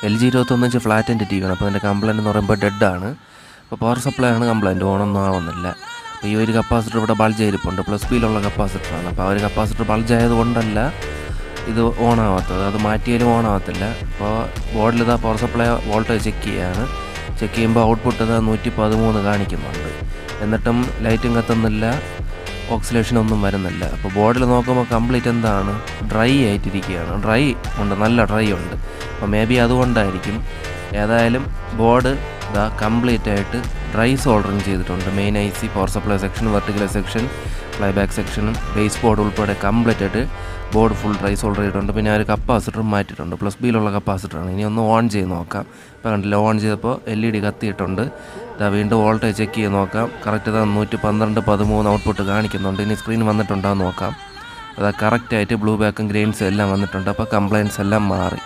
LG 21 ഫ്ലാറ്റിൻ്റെ T വിയാണ്. അപ്പോൾ അതിൻ്റെ complaint എന്ന് പറയുമ്പോൾ ഡെഡാണ്. അപ്പോൾ പവർ സപ്ലൈ ആണ് കംപ്ലയിൻറ്റ്, ഓണൊന്നും ആവുന്നില്ല. അപ്പോൾ ഈ ഒരു കപ്പാസിറ്റർ ഇവിടെ ബൾജ് ചെയ്തിട്ടുണ്ട്, പ്ലസ് ബിയിലുള്ള കപ്പാസിറ്ററാണ്. അപ്പോൾ ആ ഒരു കപ്പാസിറ്റർ ബൾജ് ആയതുകൊണ്ടല്ല ഇത് ഓണാവാത്തത്, അത് മാറ്റിയാലും ഓണാവത്തില്ല. അപ്പോൾ ബോർഡിൽ ഇതാ പവർ സപ്ലൈ വോൾട്ടേജ് ചെക്ക് ചെയ്യുമ്പോൾ ഔട്ട്പുട്ട് ഇതാ 113 കാണിക്കുന്നുണ്ട്. എന്നിട്ടും ലൈറ്റും കത്തുന്നില്ല, ഓക്സിലേഷനൊന്നും വരുന്നില്ല. അപ്പോൾ ബോർഡിൽ നോക്കുമ്പോൾ കംപ്ലീറ്റ് എന്താണ്, ഡ്രൈ ആയിട്ടിരിക്കുകയാണ്. ഡ്രൈ ഉണ്ട്, നല്ല ഡ്രൈ ഉണ്ട്. അപ്പോൾ മേ ബി അതുകൊണ്ടായിരിക്കും. ഏതായാലും ബോർഡ് ഇതാ കംപ്ലീറ്റ് ആയിട്ട് ഡ്രൈ സോൾഡറിങ് ചെയ്തിട്ടുണ്ട്. Main IC, power supply section, vertical section, flyback സെക്ഷനും ബേസ് ബോർഡ് ഉൾപ്പെടെ കംപ്ലീറ്റ് ആയിട്ട് ബോർഡ് ഫുൾ ഡ്രൈ സോൾഡർ ചെയ്തിട്ടുണ്ട്. പിന്നെ ആ ഒരു കപ്പാസിറ്റർ മാറ്റിയിട്ടുണ്ട്, പ്ലസ് ബിയിലുള്ള കപ്പാസിറ്ററാണ്. ഇനി ഒന്ന് ഓൺ ചെയ്ത് നോക്കാം. ഇപ്പോൾ കണ്ടില്ല, ഓൺ ചെയ്തപ്പോൾ LED കത്തിയിട്ടുണ്ട്. ഇതാ വീണ്ടും വോൾട്ടേജ് ചെക്ക് ചെയ്ത് നോക്കാം. കറക്റ്റ് ഇതാ 112-13 ഔട്ട്പുട്ട് കാണിക്കുന്നുണ്ട്. ഇനി സ്ക്രീൻ വന്നിട്ടുണ്ടോ നോക്കാം. അതാ കറക്റ്റായിട്ട് ബ്ലൂ ബാക്കും ഗ്രെയിൻസും എല്ലാം വന്നിട്ടുണ്ട്. അപ്പോൾ കംപ്ലയിൻസ് എല്ലാം മാറി.